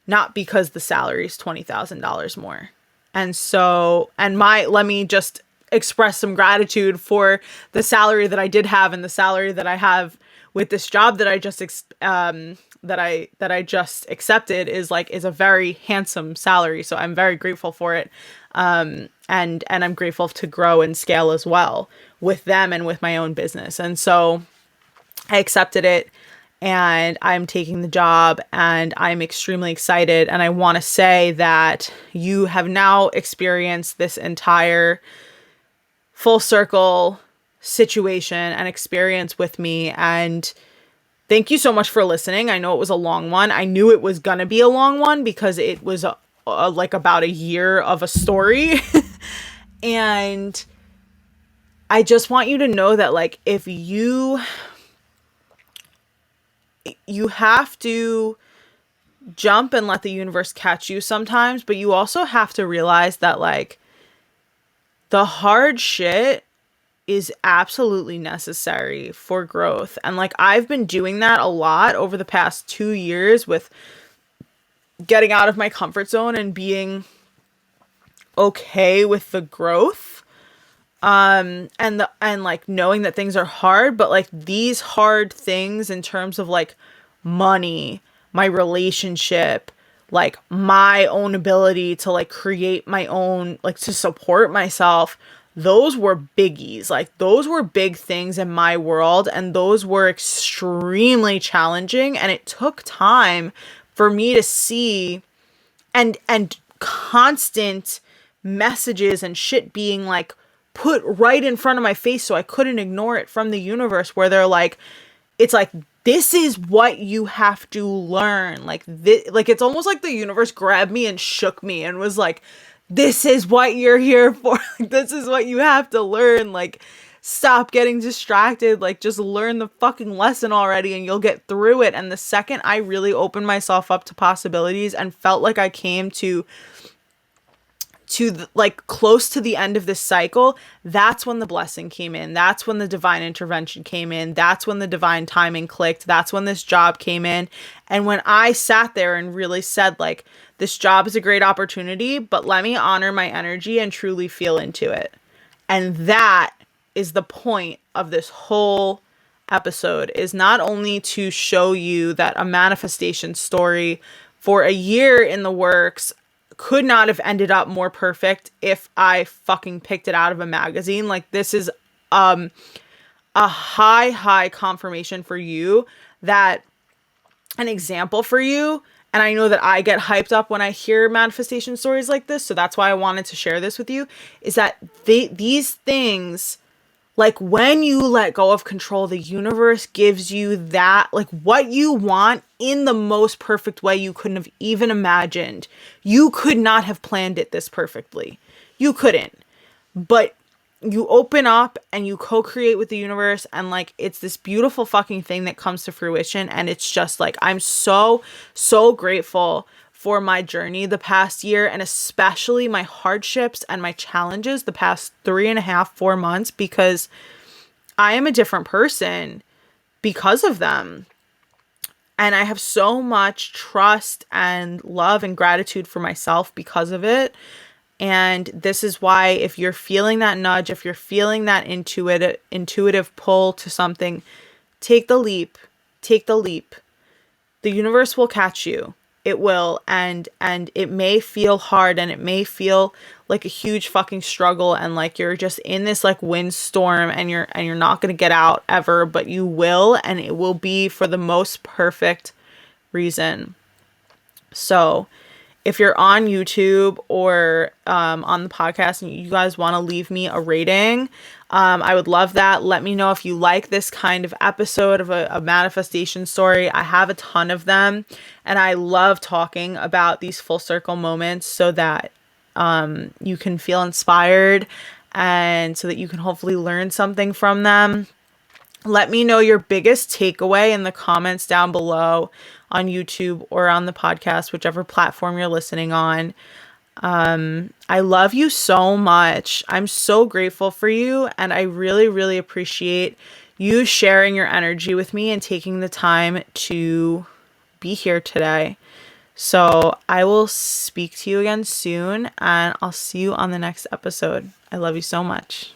not because the salary is $20,000 more. And so, let me just express some gratitude for the salary that I did have and the salary that I have with this job that I just that I just accepted is a very handsome salary. So I'm very grateful for it. And I'm grateful to grow and scale as well with them and with my own business. And so I accepted it, and I'm taking the job, and I'm extremely excited. And I want to say that you have now experienced this entire full circle situation and experience with me. And thank you so much for listening. I know it was a long one. I knew it was going to be a long one because it was like about a year of a story. And I just want you to know that like, if you have to jump and let the universe catch you sometimes, but you also have to realize that like, the hard shit is absolutely necessary for growth. And like, I've been doing that a lot over the past 2 years with getting out of my comfort zone and being okay with the growth. And like knowing that things are hard, but like these hard things in terms of like money, my relationship, like my own ability to like create my own, like to support myself, those were biggies. Like those were big things in my world, and those were extremely challenging, and it took time for me to see and constant messages and shit being like put right in front of my face so I couldn't ignore it from the universe, where they're like, it's like, this is what you have to learn. Like this, like it's almost like the universe grabbed me and shook me and was like, this is what you're here for. This is what you have to learn. Like, stop getting distracted. Like, just learn the fucking lesson already and you'll get through it. And the second I really opened myself up to possibilities and felt like I came to like close to the end of this cycle, that's when the blessing came in. That's when the divine intervention came in. That's when the divine timing clicked. That's when this job came in. And when I sat there and really said, like, this job is a great opportunity, but let me honor my energy and truly feel into it. And that is the point of this whole episode, is not only to show you that a manifestation story for a year in the works could not have ended up more perfect if I fucking picked it out of a magazine. Like, this is a high confirmation for you, that an example for you. And I know that I get hyped up when I hear manifestation stories like this, so that's why I wanted to share this with you, is that these things, like, when you let go of control, the universe gives you that, like, what you want in the most perfect way you couldn't have even imagined. You could not have planned it this perfectly. You couldn't. But you open up and you co-create with the universe, and, like, it's this beautiful fucking thing that comes to fruition. And it's just like, I'm so grateful for my journey the past year, and especially my hardships and my challenges the past 3.5-4 months, because I am a different person because of them. And I have so much trust and love and gratitude for myself because of it. And this is why, if you're feeling that nudge, if you're feeling that intuitive pull to something, take the leap. Take the leap. The universe will catch you. It will. And it may feel hard, and it may feel like a huge fucking struggle, and like you're just in this like windstorm, and you're not going to get out ever, but you will, and it will be for the most perfect reason. So if you're on YouTube or on the podcast and you guys want to leave me a rating, I would love that. Let me know if you like this kind of episode of a manifestation story. I have a ton of them, and I love talking about these full circle moments so that you can feel inspired, and so that you can hopefully learn something from them. Let me know your biggest takeaway in the comments down below on YouTube or on the podcast, whichever platform you're listening on. I love you so much. I'm so grateful for you, and I really appreciate you sharing your energy with me and taking the time to be here today. So I will speak to you again soon, and I'll see you on the next episode. I love you so much.